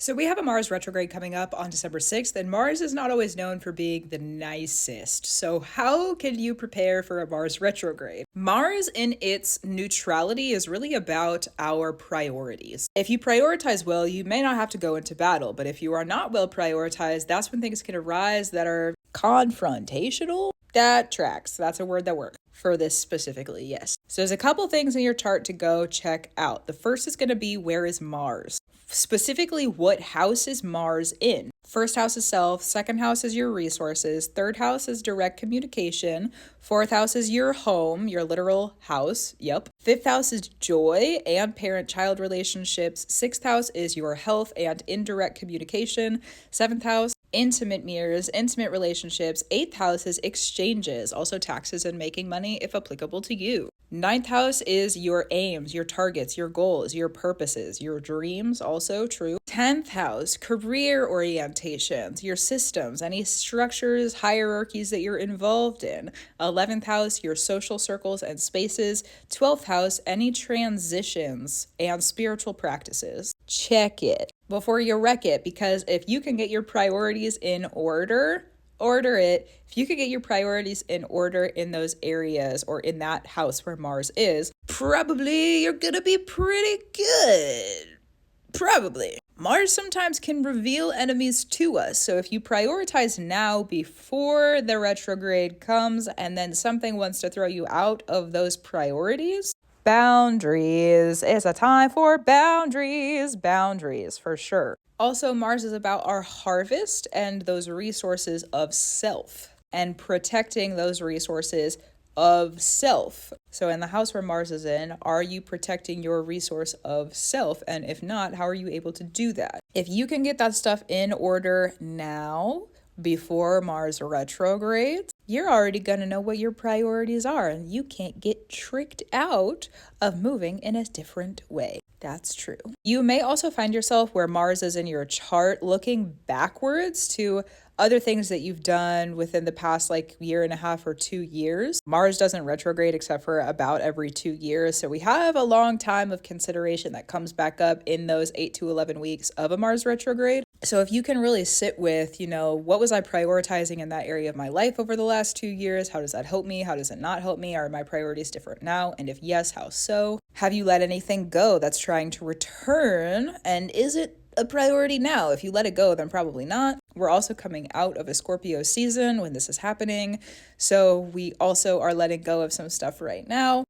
So we have a Mars retrograde coming up on December 6th, and Mars is not always known for being the nicest. So how can you prepare for a Mars retrograde? Mars in its neutrality is really about our priorities. If you prioritize well, you may not have to go into battle, but if you are not well prioritized, that's when things can arise that are confrontational. That tracks. That's a word that works for this specifically, yes. So there's a couple things in your chart to go check out. The first is going to be, where is Mars? Specifically, what house is Mars in? First house is self, second house is your resources, third house is direct communication, fourth house is your home, your literal house, yep. Fifth house is joy and parent-child relationships, sixth house is your health and indirect communication, seventh house, intimate mirrors, intimate relationships, eighth house is exchanges, also taxes and making money if applicable to you. Ninth house is your aims, your targets, your goals, your purposes, your dreams, also true. 10th house, career orientations, your systems, any structures, hierarchies that you're involved in. 11th house, your social circles and spaces. 12th house, any transitions and spiritual practices. Check it before you wreck it, because if you can get your priorities in order it. If you could get your priorities in order in those areas or in that house where Mars is, probably you're gonna be pretty good. Probably. Mars sometimes can reveal enemies to us. So if you prioritize now before the retrograde comes and then something wants to throw you out of those priorities, boundaries. It's a time for boundaries. Boundaries for sure. Also, Mars is about our harvest and those resources of self and protecting those resources of self. So in the house where Mars is in, are you protecting your resource of self? And if not, how are you able to do that? If you can get that stuff in order now, before Mars retrogrades, you're already going to know what your priorities are, and you can't get tricked out of moving in a different way. That's true. You may also find yourself where Mars is in your chart looking backwards to other things that you've done within the past year and a half or 2 years. Mars doesn't retrograde except for about every 2 years. So we have a long time of consideration that comes back up in those 8 to 11 weeks of a Mars retrograde. So if you can really sit with, what was I prioritizing in that area of my life over the last 2 years? How does that help me? How does it not help me? Are my priorities different now? And if yes, how so? Have you let anything go that's trying to return? And is it a priority now? If you let it go, then probably not. We're also coming out of a Scorpio season when this is happening. So we also are letting go of some stuff right now.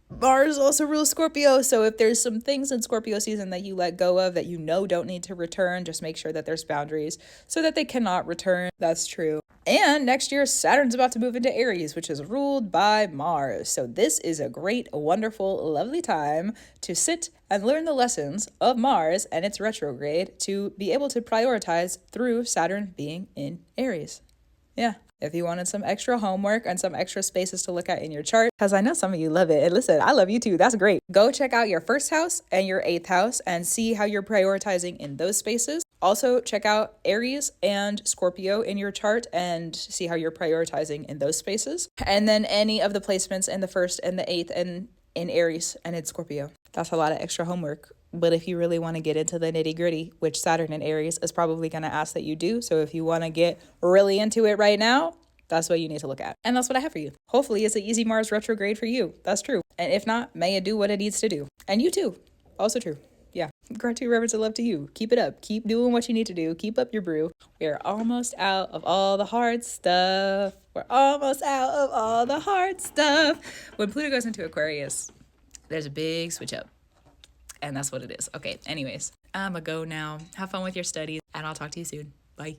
Mars also rules Scorpio, so if there's some things in Scorpio season that you let go of that don't need to return, just make sure that there's boundaries so that they cannot return. That's true. And next year, Saturn's about to move into Aries, which is ruled by Mars. So this is a great, wonderful, lovely time to sit and learn the lessons of Mars and its retrograde to be able to prioritize through Saturn being in Aries. Yeah. If you wanted some extra homework and some extra spaces to look at in your chart, because I know some of you love it. And listen, I love you too. That's great. Go check out your first house and your eighth house and see how you're prioritizing in those spaces. Also, check out Aries and Scorpio in your chart and see how you're prioritizing in those spaces. And then any of the placements in the first and the eighth and in Aries and in Scorpio. That's a lot of extra homework. But if you really want to get into the nitty gritty, which Saturn in Aries is probably going to ask that you do. So if you want to get really into it right now, that's what you need to look at. And that's what I have for you. Hopefully it's an easy Mars retrograde for you. That's true. And if not, may it do what it needs to do. And you too. Also true. Yeah. Gratitude, reverence, and love to you. Keep it up. Keep doing what you need to do. Keep up your brew. We're almost out of all the hard stuff. We're almost out of all the hard stuff. When Pluto goes into Aquarius, there's a big switch up. And that's what it is. Okay, anyways, I'm a go now. Have fun with your studies, and I'll talk to you soon. Bye.